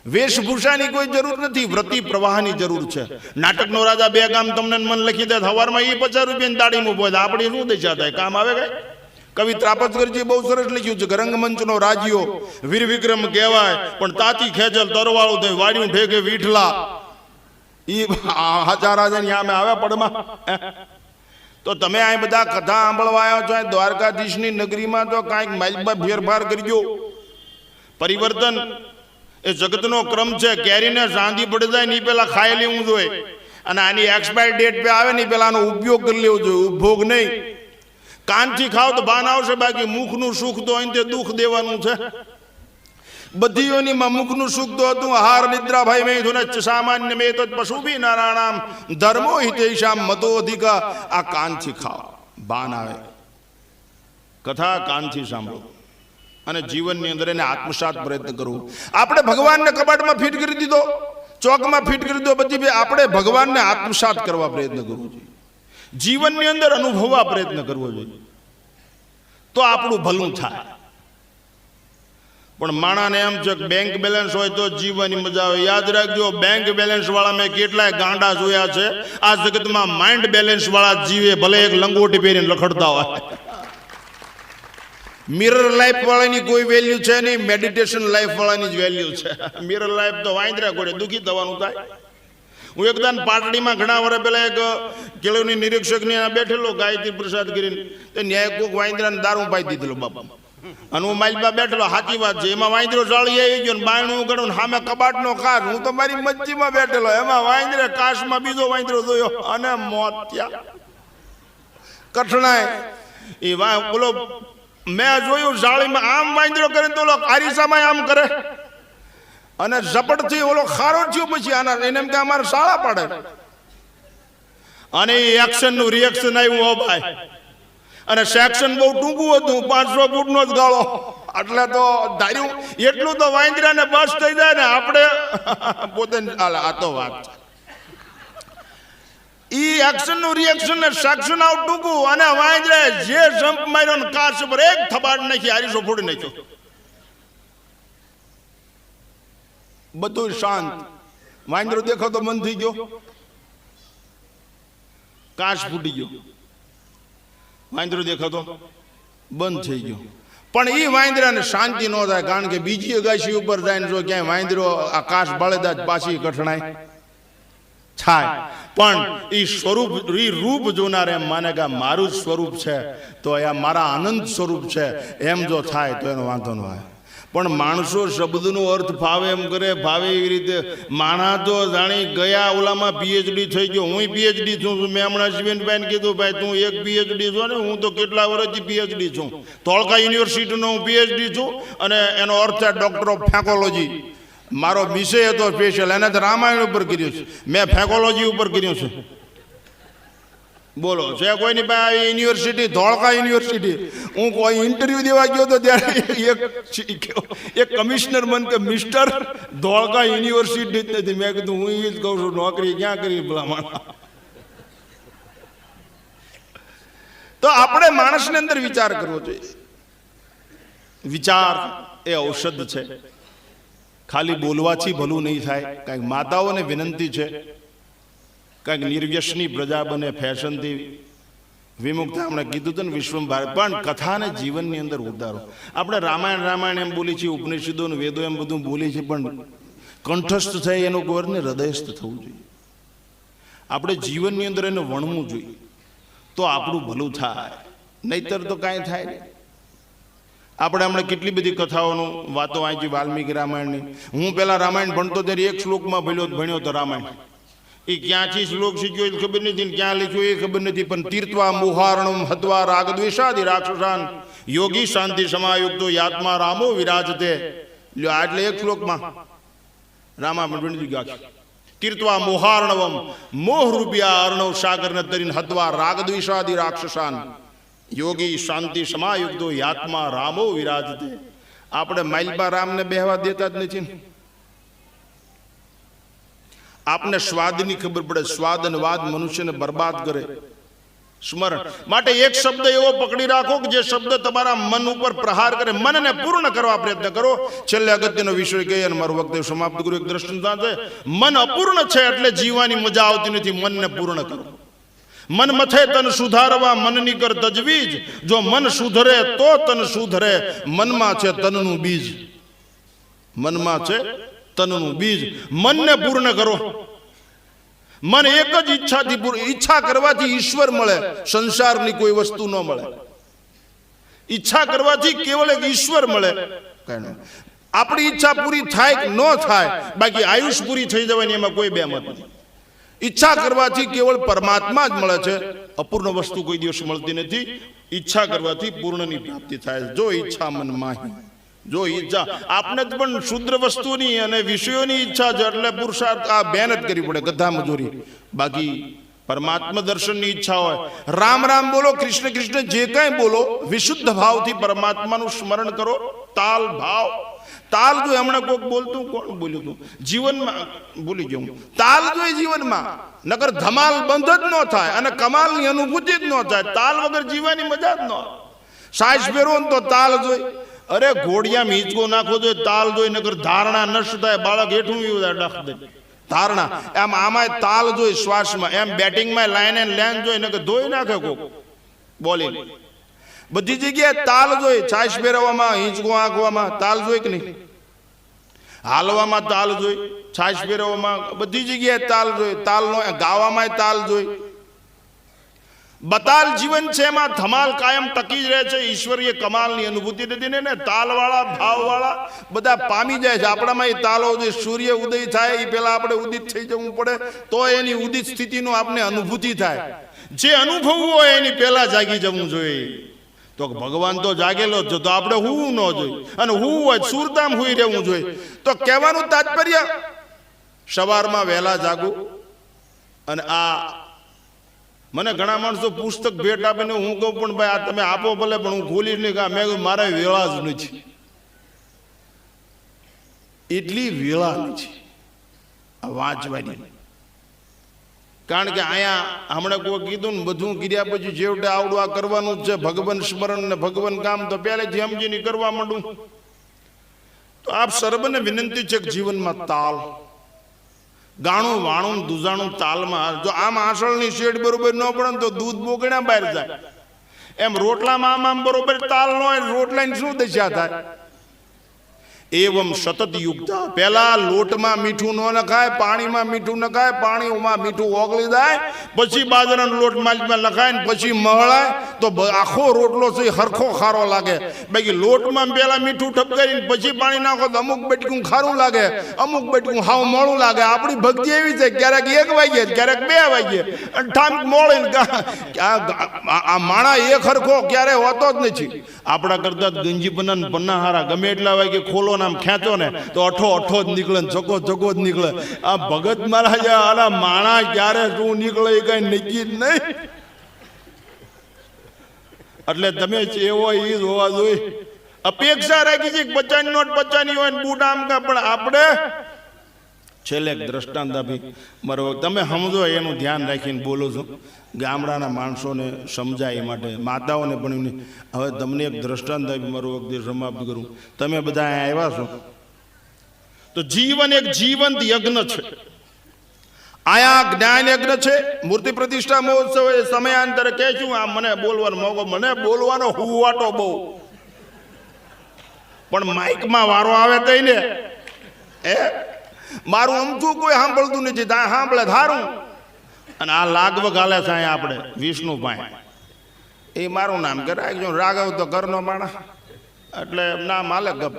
વેશભૂષાની કોઈ જરૂર નથી વૃત્તિ પ્રવાહની જરૂર છે નાટકનો રાજા બે ગામ તમને મન લખી દે સવારમાં એ 50 રૂપિયાની દાડીમાં ઉભો થાય આપણી શું દશા થાય કામ આવે કઈ કવિ ત્રાપજકરજી બહુ સરસ લખ્યું છે કે રંગમંચનો રાજ્યો વીર વિક્રમ કહેવાય પણ તાતી ખેંચલ તરવાળું થઈ વાડ્યું ઠેકે વીઠલા ઈ હાચા રાજાની આમે આવે પડમાં તો તમે આ બધા કથા સાંભળવા આવ્યા છો દ્વારકાધીશની નગરીમાં તો કાંઈક માઇલમાં ફેરફાર કરજો પરિવર્તન એ જગતનો ક્રમ છે કેરીને સાંધી પડી જાય નહીં પેલા ખાઈ લેવું જોઈએ અને આની એક્સપાયર ડેટ પે આવે નહીં પેલા આનો ઉપયોગ કરી લેવો જોઈએ ઉપભોગ નહીં કાનથી ખાવ તો ભાન આવશે બાકી મુખનું સુખ તો અહીં દુઃખ દેવાનું છે બધીઓનીમાં મુખનું સુખ તો હતું આહાર નિદ્રા ભાઈ મેં ધુન સામાન્ય મેં તો પશુ બી નારાણામ ધર્મો હિતેશામ મતો અધિકા આ કાનથી ખાવ ભાન આવે કથા કાનથી સાંભળો અને જીવનની અંદર એને આત્મસાત પ્રયત્ન કરવો આપણે ભગવાનને કબાટમાં ફિટ કરી દીધો ચોકમાં ફિટ કરી દીધો પછી આપણે ભગવાનને આત્મસાત કરવા પ્રયત્ન કરવો જોઈએ જીવનની અંદર અનુભવવા પ્રયત્ન કરવો જોઈએ તો આપણું ભલું થાય પણ માણાને એમ છે કે બેંક બેલેન્સ હોય તો જીવવાની મજા આવે યાદ રાખજો બેંક બેલેન્સ વાળા મેં કેટલાય ગાંડા જોયા છે આ જગતમાં માઇન્ડ બેલેન્સ વાળા જીવે ભલે એક લંગોટી પહેરીને લખડતા હોય મિરર લાઈફ વાળાની કોઈ વેલ્યુ છે નહીં મેડિટેશન લાઈફ વાળાની જ વેલ્યુ છે મિરર લાઈફ તો વાંદરા કોડે દુખી થવાનું થાય હું એકદમ પાટડીમાં ઘણા વર્ષ પહેલા એક કેળવણી નિરીક્ષકની બેઠેલો ગાયત્રી પ્રસાદ કરીને તે ન્યાય કોક વાંદરાને દારૂ પાઈ દીધેલો બાપા અને હું માઇલમાં બેઠેલો સાચી વાત છે એમાં વાંદરો ચાળી આવી ગયો ને બાયણું ગણું સામે કબાટનો કાચ હું તો મારી મચ્છીમાં બેઠેલો એમાં વાંદરે કાશમાં બીજો વાંદરો જોયો અને મોત થયા કઠણાય એ બોલો મેં જોયું જાળીમાં આમ વાંદરો કરે તો આરીસામાં આમ કરે અને ઝપટથી ઓલો ખારો થયો પછી આના એને એમ કે અમારે શાળા પાડે અને એ એક્શનનું રિએક્શન આવ્યું હો ભાઈ અને સેક્શન બહુ ટૂંકું હતું 500 ફૂટનો જ ગાળો એટલે તો ધાર્યું એટલું તો વાંદરાને બસ થઈ જાય ને આપણે પોતે આ તો વાત છે ઈ એક્શનનું રિએક્શન ને સેક્શન આવ ટૂંકું અને વાંદરાએ જે જમ્પ માર્યો ને કાચ પર એક થબાડ નાખી હારીસો ફોડી નાખ્યો બધું શાંત વાંદરો દેખો તો બંધ થઈ ગયો કાચ ફૂટી ગયો વાંદરો દેખો તો બંધ થઈ ગયો પણ એ વાંદરાને શાંતિ ન થાય કારણ કે બીજી અગાશી ઉપર જાય ને જો ક્યાંય વાંદરો આ કાચ બળેદા પાછી કઠણાય થાય પણ એ સ્વરૂપ એ રૂપ જોનાર એમ માને કે મારું જ સ્વરૂપ છે તો આ મારા આનંદ સ્વરૂપ છે એમ જો થાય તો એનો વાંધો ન આવે પણ માણસો શબ્દનો અર્થ ફાવે એમ કરે ફાવે એવી રીતે માણા તો જાણી ગયા ઓલામાં પીએચડી થઈ ગયો હું પીએચડી છું મેં હમણાં શિવેનભાઈને કીધું ભાઈ તું એક પીએચડી છો ને હું તો કેટલા વર્ષથી પીએચડી છું ધોળકા યુનિવર્સિટીનો હું પીએચડી છું અને એનો અર્થ છે ડૉક્ટર ઓફ ફેકોલોજી મારો વિષય હતો સ્પેશિયલ એને તો રામાયણ ઉપર કર્યું છે મેં ફેકોલોજી ઉપર કર્યું છે બોલો છે કોઈની પાસે યુનિવર્સિટી ધોળકા યુનિવર્સિટી હું કોઈ ઇન્ટરવ્યુ દેવા ગયો તો ત્યારે એક કમિશનર મને કે મિસ્ટર ધોળકા યુનિવર્સિટી જ નથી મેં કીધું હું એ જ કહું છું નોકરી ક્યાં કરી ભલામણ તો આપણે માણસની અંદર વિચાર કરવો જોઈએ વિચાર એ ઔષધ છે ખાલી બોલવાથી ભલું નહીં થાય કાંઈક માતાઓને વિનંતી છે કાંઈક નિર્વ્યસની પ્રજા બને ફેશનથી વિમુક્તા હમણાં કીધું હતું ને વિશ્વભાર, પણ કથાને જીવનની અંદર ઉતારો. આપણે રામાયણ એમ બોલી છીએ, ઉપનિષદો ને વેદો એમ બધું બોલી છીએ, પણ કંઠસ્થ થાય એનો ગોરને હૃદયસ્થ થવું જોઈએ. આપણે જીવનની અંદર એને વણવું જોઈએ, તો આપણું ભલું થાય, નહીતર તો કાંઈ થાય નહીં. આપણે હમણાં કેટલી બધી કથાઓનું વાતો વાંચી વાલ્મીકી રામાયણની. હું પહેલાં રામાયણ ભણતો ત્યારે એક શ્લોકમાં ભણ્યો તો રામાયણ. એ ક્યાંથી શ્લોક શીખ્યો એ ખબર નથી, ક્યાં લખ્યો એ ખબર નથી, પણ તીર્થવા મોહારણમ હત્વા રાગ દ્વેષાદિ રાક્ષસાન યોગી શાંતિ સમાયુક્તો યાત્મા રામો વિરાજતે. એટલે એક શ્લોકમાં રામાયણ ભણી ગયા. તીર્થવા મોહાર્ણવમ, મોહ રૂપિયા અર્ણવ સાગર ને તરીને હત્વા રાગ દ્વેષાદિ રાક્ષસાન યોગી શાંતિ સમાયુક્તો યાત્મા રામો વિરાજતે. આપણે માઇલબા રામને બેહવા દેતા જ નથી. આપને સ્વાદની ખબર પડે, સ્વાદ અને વાદ મનુષ્યને બરબાદ કરે. સ્મરણ માટે એક શબ્દ એવો પકડી રાખો કે જે શબ્દ તમારા મન ઉપર પ્રહાર કરે. મનને પૂર્ણ કરવા પ્રયત્ન કરો. છેલ્લે અગત્યનો વિષય કહી અને મારું વક્તવ્ય સમાપ્ત કરું. એક દ્રષ્ટાંત છે, મન અપૂર્ણ છે એટલે જીવવાની મજા આવતી નથી. મનને પૂર્ણ કરો. મન મથે તન સુધારવા મનની કર તજવીજ. જો મન સુધરે તો તન સુધરે. મનમાં છે તનનું બીજ. મનમાં છે તનનું બીજ. મનને પૂર્ણ કરો. મન એક જ ઈચ્છાથી ઈચ્છા કરવાથી ઈશ્વર મળે, સંસારની કોઈ વસ્તુ ન મળે. ઈચ્છા કરવાથી કેવળ એક ઈશ્વર મળે. આપણી ઈચ્છા પૂરી થાય કે ન થાય, બાકી આયુષ પૂરી થઈ જવાની એમાં કોઈ બેમત નથી. ઈચ્છા કરવાથી કેવળ પરમાત્મા જ મળે છે. અપૂર્ણ વસ્તુ કોઈ દિવસ મળતી નથી. ઈચ્છા કરવાથી પૂર્ણની પ્રાપ્તિ થાય. જો ઈચ્છા મન માહી, જો ઈચ્છા આપને જ પણ શુદ્ર વસ્તુની અને વિષયોની ઈચ્છા છે એટલે પુરુષાર્થ આ મહેનત કરવી પડે, ગધા મજૂરી. બાકી પરમાત્મા દર્શનની ઈચ્છા હોય, રામ રામ બોલો, કૃષ્ણ કૃષ્ણ જે કાંઈ બોલો, વિશુદ્ધ ભાવથી પરમાત્માનું સ્મરણ કરો. તાલ ભાવ, તાલ જો હમણાં કોઈક બોલતું, કોણ બોલ્યું હતું જીવનમાં ભૂલી ગયું. તાલ જોઈએ જીવનમાં, નકર ધમાલ બંધ જ ન થાય અને કમાલની અનુભૂતિ જ ન થાય. તાલ વગર જીવવાની મજા જ ન આવે. સાઈઝ ફેરવો ને તો તાલ જોઈ. અરે ઘોડિયામાં હિંચકો નાખો જોઈએ, તાલ જોઈ, નકર ધારણા નષ્ટ થાય. બાળક હેઠું ડખ દે ધારણા. એમ આમાં તાલ જોઈ શ્વાસમાં, એમ બેટિંગમાં લાઈન એન્ડ લેન જોઈ, નકર ધોઈ નાખે કોક બોલિંગ. બધી જગ્યાએ તાલ જોઈ. છાશ ફેરવવામાં, હિંચકો આંકવામાં તાલ જોઈ કે નહીં? હાલવામાં તાલ જોઈ, છાશ ફેરવવામાં, બધી જગ્યાએ તાલ જોઈ. તાલનો ગાવામાં તાલ જોઈ. બતાલ જીવન છે, એમાં ધમાલ કાયમ ટકી જ રહે છે. ઈશ્વરીય કમાલની અનુભૂતિ નથી ને તાલવાળા ભાવવાળા બધા પામી જાય છે. આપણામાં એ તાલો જે સૂર્ય ઉદય થાય એ પહેલા આપણે ઉદિત થઈ જવું પડે, તો એની ઉદિત સ્થિતિનો આપણે અનુભૂતિ થાય. જે અનુભવવું હોય એની પહેલા જાગી જવું જોઈએ. તો ભગવાન તો જાગેલો જ, તો આપણે હું ન જોઈએ, અને હું હોય સુરતામ હુઈ રહેવું જોઈએ. તો કહેવાનું તાત્પર્ય, સવારમાં વહેલા જાગું. અને આ મને ઘણા માણસો પુસ્તક ભેટ આપીને હું કહું પણ ભાઈ આ તમે આપો ભલે, પણ હું ખોલી નહીં કહા. મેં કહ્યું મારા વેળા જ નથી, એટલી વેળા નથી આ વાંચવાની. કારણ કે અહીંયા હમણાં કોઈ કીધું ને બધું કર્યા પછી છેવટે આવડું આ કરવાનું જ છે, ભગવાન સ્મરણ ને ભગવાન કામ, તો પહેલેથી સમજીને કરવા માંડું. તો આપ સર્વને વિનંતી છે કે જીવનમાં તાલ, ગાણું વાણું દુજાણું તાલમાં. જો આમ આસળની શેડ બરોબર ન પડે તો દૂધ બોગણા બહાર જાય. એમ રોટલામાં આમ બરોબર તાલ ન હોય, રોટલાની શું દશા થાય? એવમ સતત યુક્તા. પહેલા લોટમાં મીઠું ન નખાય, પાણીમાં મીઠું નખાય, પાણીમાં મીઠું ઓગળી જાય, પછી બાજરાનો લોટ માલિકમાં નખાય ને પછી મહળાય, તો આખો રોટલો છે હરખો ખારો લાગે. બાકી લોટમાં પહેલા મીઠું ઠપકારીને પછી પાણી નાખો તો અમુક બેટકું ખારું લાગે, અમુક બેટકું હાવ મોળું લાગે. આપણી ભક્તિ એવી છે, ક્યારેક 1 વાગ્યે, ક્યારેક 2 વાગ્યે, અને ઠામ મોળીને આ માણા એક હરખો ક્યારે હોતો જ નથી. આપણા કરતા ગંજી પન્ના હારા ગમે એટલા વાગે ખોલો આમ ખેંચો ને તો અઠો જ નીકળે, ચકો જ નીકળે. આ ભગત મહારાજ આના માણા ક્યારે શું નીકળે એ કઈ નક્કી જ નહીં. એટલે તમે એવો એ જ હોવા જોઈએ. અપેક્ષા રાખી છે 50 નોટ 50 હોય ને બૂટ આમ કા, પણ આપણે છેલ્લે દ્રષ્ટાંત આપી મારો તમે સમજો એનું ધ્યાન રાખીને બોલો છો. ગામડાના માણસોને સમજાય એ માટે, માતાઓને પણ. હવે તમને એક દ્રષ્ટાંત આપી મારું વખતે સમાપ્ત કરું. તમે બધા અહીંયા આવ્યા છો તો જીવન એક જીવંત યજ્ઞ છે. આયા જ્ઞાન યજ્ઞ છે, મૂર્તિ પ્રતિષ્ઠા મહોત્સવ એ સમયાંતરે કે છું આ મને બોલવાનો મોકો, મને બોલવાનો હુવાટો બહુ, પણ માઇકમાં વારો આવે તો ને એ મારું અમથું કોઈ સાંભળતું નથી, ત્યાં સાંભળે ધારું. અને આ લાગવગ હાલે છે અહીંયા આપણે વિષ્ણુભાઈ, એ મારું નામ કે રાખજો, રાઘવ તો ઘરનો માણસ એટલે નામ હાલે ગપ.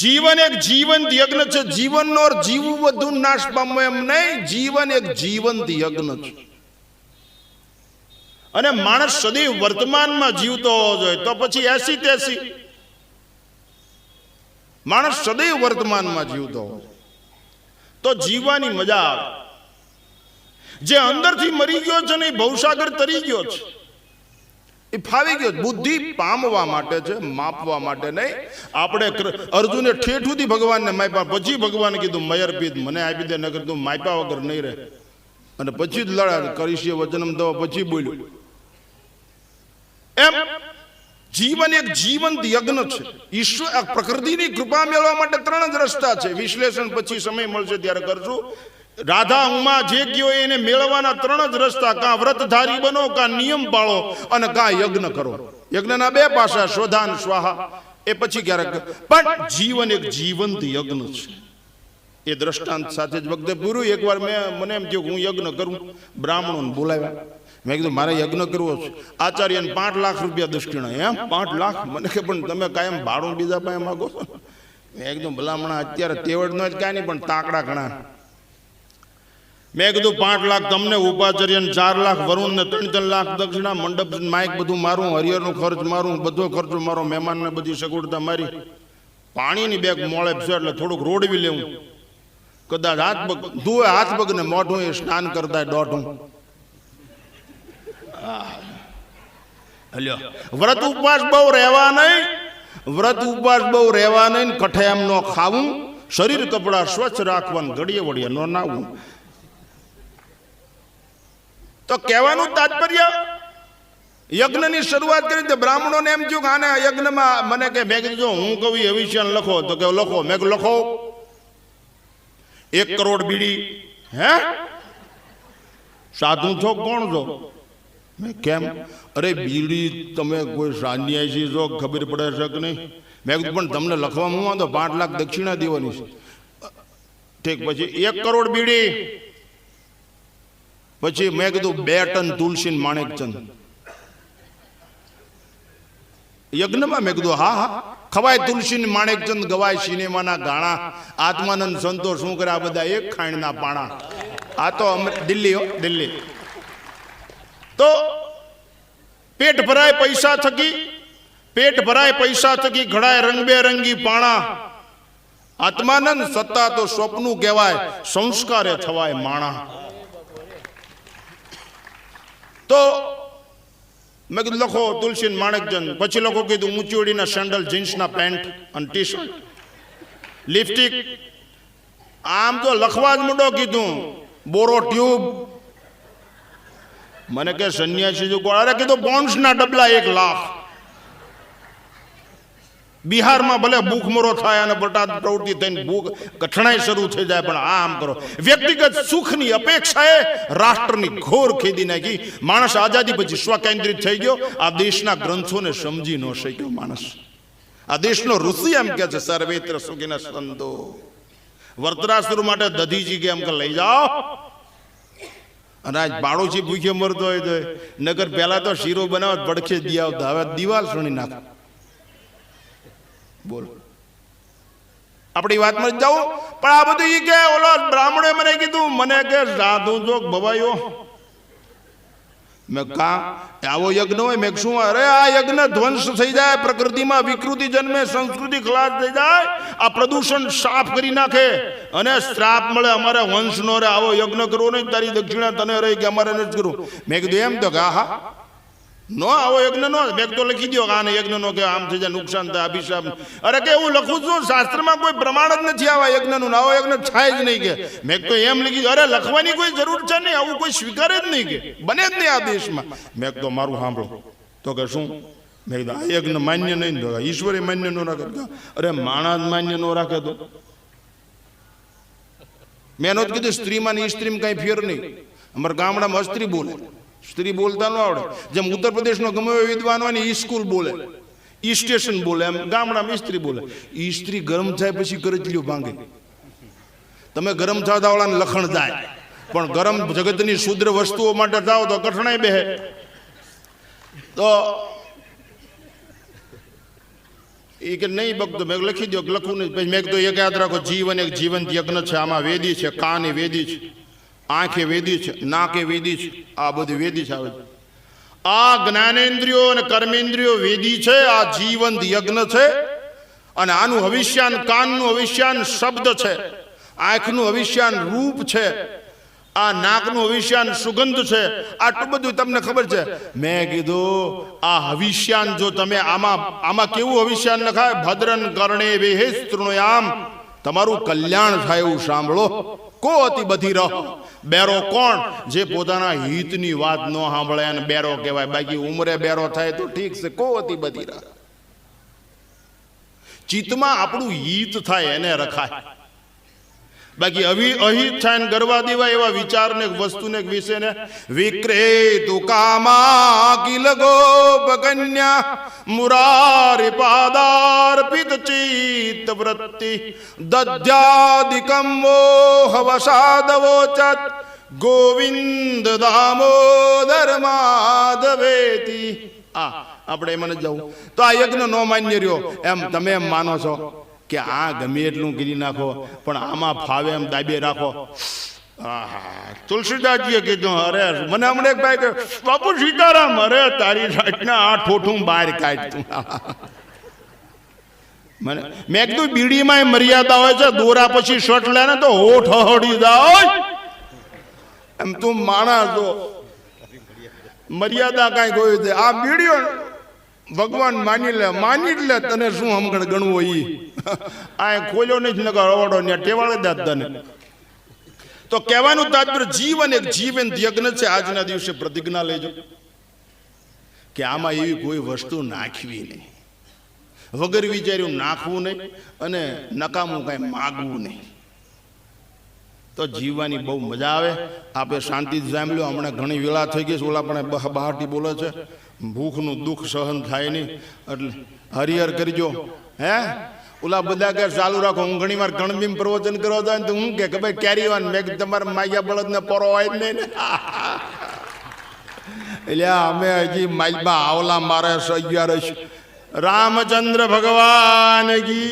જીવન એક જીવંત યજ્ઞ છે. જીવનનો જીવવું બધું નાશ પામવું એમ નહીં, જીવન એક જીવંત યજ્ઞ છે. અને માણસ સદૈવ વર્તમાનમાં જીવતો હોવો જોઈએ, તો પછી 80-83 માણસ સદૈવ વર્તમાનમાં જીવતો હોય તો જીવવાની મજા આવે. જે અંદરથી મરી ગયો છે ને એ ભવસાગર તરી ગયો છે, એ ફાવી ગયો. બુદ્ધિ પામવા માટે છે, માપવા માટે નહીં. આપણે અર્જુને ઠેઠુંથી ભગવાનને માપ્યા, પછી ભગવાને કીધું મયર પીધ મને આપી દે, નગર તું માપ્યા વગર નહીં રહે. અને પછી જ લડા કરીશીએ વચનમ દવા, પછી બોલ્યું. એમ જીવન એક જીવંત યજ્ઞ છે. ઈશ્વર પ્રકૃતિની કૃપા મેળવવા માટે 3 જ રસ્તા છે. વિશ્લેષણ પછી સમય મળશે ત્યારે કરશું. રાધા ઉમા જે ગયો એને મેળવવાના 3 જ રસ્તા, કાં વ્રતધારી બનો, કાં નિયમ પાળો, અને કાં યજ્ઞ કરો. યજ્ઞના 2 પાસા, સ્વધાન સ્વાહા, એ પછી ક્યારેક. પણ જીવન એક જીવંત યજ્ઞ છે. એ દ્રષ્ટાંત સાથે જ વખતે પૂરું. એકવાર મને એમ થયું કે હું યજ્ઞ કરું, બ્રાહ્મણોને બોલાવ્યા. મેં કીધું મારે યજ્ઞ કરવો છે. આચાર્યને 5 લાખ રૂપિયા દક્ષિણા. એમ 5 લાખ? મને કે પણ તમે કાયમ ભાડું બીજા પાસે માગો છો. મેં કીધું ભલામણા અત્યારે તેવડ ન જ કાંઈ નહીં, પણ તાકડા ઘણા. મેં કીધું 5 લાખ તમને, ઉપાચાર્યને 4 લાખ, વરુણને 3-3 લાખ દક્ષિણા, મંડપ માઇક બધું મારું, હરિયરનો ખર્ચ મારું, બધો ખર્ચો મારો, મહેમાનને બધી સગવડતા મારી. પાણીની બેગ મોળે છે એટલે થોડુંક રોડવી લેવું. કદાચ હાથ પગ ધુએ, હાથ પગને મોઢું એ સ્નાન કરતા દોઢું. વ્રત ઉપવાસ બહુ રહેવા નહીં, વ્રત ઉપવાસ બહુ રહેવા નહીં. કઠેમ નો ખાવું, શરીર કપડા સ્વચ્છ રાખવાનું, ઘડીએ વળીએ નો નાવું. તો કહેવાનું તાત્પર્ય, યજ્ઞની શરૂઆત કરી તો બ્રાહ્મણોને એમ થયું કે આને યજ્ઞમાં મને કે મેં કીધું હું કવિ અવિષ્ય લખો, તો કે લખો. મેં લખો 1 કરોડ બીડી. હે સાધુ છો કોણ છો? મેં કેમ? અરે બીડી તમે કોઈ સાન્યાસી છો, ખબર પડે છે કે નહીં? મેં કીધું પણ તમને લખવામાં હું તો 5 લાખ દક્ષિણા દેવાની છે. ઠીક, પછી 1 કરોડ બીડી. પછી મેં કીધું 2 ટન તુલસી માણેકચંદ યજ્ઞમાં. મેં કીધું હા હા ખવાય, તુલસી માણેકચંદ ગવાય, સિનેમાના ગાણા, આત્માનંદ સંતો શું કરે આ બધા એક ખાણના પાણા. આ તો દિલ્હી હો, દિલ્હી. તો પેટ ભરાય પૈસા થકી, પેટ ભરાય પૈસા થકી, ઘડાય રંગબેરંગી પાણા. આત્માનંદ સત્તા તો સ્વપ્નું કહેવાય, સંસ્કારે થવાય માણા. તો મેં કીધું લખો તુલસી માણેકચંદ. પછી લોકો કીધું ઊંચીઓડીના સેન્ડલ, જીન્સના પેન્ટ અને ટી-શર્ટ, લિપસ્ટિક. આમ તો લખવા જ મૂડો કીધું, બોરો ટ્યુબ. મને કે સન્યાસી જો અરે કીધું બોન્ડ્સના ડબલા 1 લાખ. બિહારમાં ભલે ભૂખમરો થાય અને બટાટ પ્રવૃત્તિ થઈને ભૂખ કઠણાઈ શરૂ થઈ જાય, પણ આમ કરો. વ્યક્તિગત સુખની અપેક્ષાએ રાષ્ટ્રની ઘોર ખેદી નાખી. માણસ આઝાદી પછી સ્વકેન્દ્રિત થઈ ગયો. આ દેશના ગ્રંથોને સમજી ન શક્યો માણસ. આ દેશનો ઋષિ એમ કે છે સર્વેત્ર સુખીના સંતો. વર્તરાસુર માટે દધીજી કે એમ કે લઈ જાઓ. અને આજ પાડોશી ભૂખ્યો મરતો હોય તો નગર પહેલા તો શીરો બનાવત પડખે દી આવતા, હવે દિવાલ સુણી નાખ. બોલ આપણી વાતમાં જાઓ. પણ આ બધું ઈ કે ઓલો બ્રાહ્મણે મને કીધું, મને કે સાધુ જોગ ભવાયો. મેં કા આવો યજ્ઞ હોય? મેં શું? અરે આ યજ્ઞ ધ્વંસ થઈ જાય, પ્રકૃતિમાં વિકૃતિ જન્મે, સંસ્કૃતિ ખલાસ થઈ જાય, આ પ્રદૂષણ સાફ કરી નાખે અને શ્રાપ મળે. અમારે વંશ નો રે, આવો યજ્ઞ કરવો નહીં, તારી દક્ષિણા તને રહી કે અમારે નથી કરવું. મેં કીધું એમ તો કે હા નો આવો યજ્ઞ નો. બેગ તો લખી દો કે આને યજ્ઞ નો કે આમ થઈ જાય, નુકસાન થાય, અભિશાપ. અરે કે એવું લખું છું, શાસ્ત્રમાં કોઈ પ્રમાણ જ નથી આવા યજ્ઞનું, આવો યજ્ઞ થાય જ નહીં કે. મેં તો એમ લખી. અરે લખવાની કોઈ જરૂર છે નહીં, આવું કોઈ સ્વીકારે જ નહીં કે, બને જ નહીં આ દેશમાં. મેં તો મારું સાંભળો. તો કે શું? મેં કીધું આ યજ્ઞ માન્ય નહીં, તો ઈશ્વરે માન્ય ન રાખે. અરે માણસ માન્ય ન રાખે તો મેં નહોતું કીધું સ્ત્રીમાં ને સ્ત્રીમાં કાંઈ ફેર નહીં. અમારા ગામડામાં અસ્ત્રી બોલે, સ્ત્રી બોલતા ન આવડે. જેમ ઉત્તર પ્રદેશનો ગમે એવો વિદ્વાન હોય ને ઈ સ્કૂલ બોલે, ઈ સ્ટેશન બોલે, એમ ગામડામાં સ્ત્રી બોલે. ઈ સ્ત્રી ગરમ થાય પછી કરચલીઓ ભાંગે. તમે ગરમ થતા વાળાને લખણ જાય, પણ ગરમ જગતની શુદ્ર વસ્તુઓ માટે જાઓ તો કઠણાઈ બેહે. તો એ કે નહીં બગતો, મેં લખી દો, લખું નહીં. પછી મેં કીધું એક યાદ રાખો, જીવન એક જીવંત યજ્ઞ છે. આમાં વેદી છે, કાન એ વેદી છે, આંખે વેદી છે, નાકે વેદી છે, આ બધું વેદી છે. આવે આ જ્ઞાનેન્દ્રિયો અને કર્મેન્દ્રિયો વેદી છે. આ જીવંત યજ્ઞ છે. અને આનું હવિષ્યાન, કાનનું હવિષ્યાન શબ્દ છે, આંખનું હવિષ્યાન રૂપ છે, આ નાકનું હવિષ્યાન સુગંધ છે. આટલું બધું તમને ખબર છે. મેં કીધું આ હવિષ્યાન જો તમે આમાં કેવું હવિષ્યાન લખાય, ભદ્રન કર્ણે વેહે તૃણયામ, તમારું કલ્યાણ થાય એવું સાંભળો. કો અતિ બધી રહ. બેરો કોણ? જે પોતાના હિતની વાત ન સાંભળે અને બેરો કહેવાય. બાકી ઉંમરે બેરો થાય તો ઠીક છે. કો અતિ બધી રહ. ચિત્તમાં આપણું હિત થાય એને રખાય. બાકી અહિત થાય ને ગરવા દેવાય એવા વિચારને, વસ્તુને, વિષયને વિક્રેતુ કામા કિલ ગોપકન્યા મુરારી પાદાર્પિત ચિત્ત વૃત્તિ દધ્યાદિકમ મોહ વસાદવોચત ગોવિંદ દામોદર માધવેતી. આપણે એમાં જ જવું તો આ યજ્ઞ નો માન્ય રહ્યો. એમ તમે એમ માનો છો કે આ ગમે એટલું ગીરી નાખો, પણ આમાં ફાવે એમ દાબે રાખો. તુલસીદાસજીએ કીધું, અરે મને હમણાં એક ભાઈ કે બાપુ સીતારામ, અરે તારી સાઈડના આ ઠોઠું બહાર કાઢતું. મને મેં કીધું બીડીમાં મર્યાદા હોય છે. દોરા પછી શર્ટ લે ને તો હોઠ હળી જાય. એમ તું માણસ જો મર્યાદા કાંઈ કોઈ દે. આ બીડીઓ ભગવાન માની લે તને શું હમણાં ગણવું ઈ. આ ખોલ્યો નહીં નગર અવડો ને ટેવાળે દાદ તને. તો કહેવાનું તાત્પર્ય જીવન એક જીવંત યજ્ઞ છે. આજના દિવસે પ્રતિજ્ઞા લેજો કે આમાં એવી કોઈ વસ્તુ નાખવી નહીં, વગર વિચાર્યું નાખવું નહીં, અને નકામું કાંઈ માગવું નહીં. તો જીવવાની બહુ મજા આવે. આપણે શાંતિ જામી લો. હમણાં ઘણી વેળા થઈ ગઈ છે. ઓલા પણ બહાટી બોલે છે, ભૂખનું દુઃખ સહન થાય નહીં, એટલે હરિહર કરજો. હે ઓલા બધા કે ચાલુ રાખો. હું ઘણી વાર ગણબીમ પ્રવચન કરવા જાય તો હું કે ભાઈ કેરી ઓન. મેં તમારા માયા બળદ ને પરો હોય જ નહીં ને. એટલે અમે હજી માલબા આવલા મારે 11 રામચંદ્ર ભગવાન કી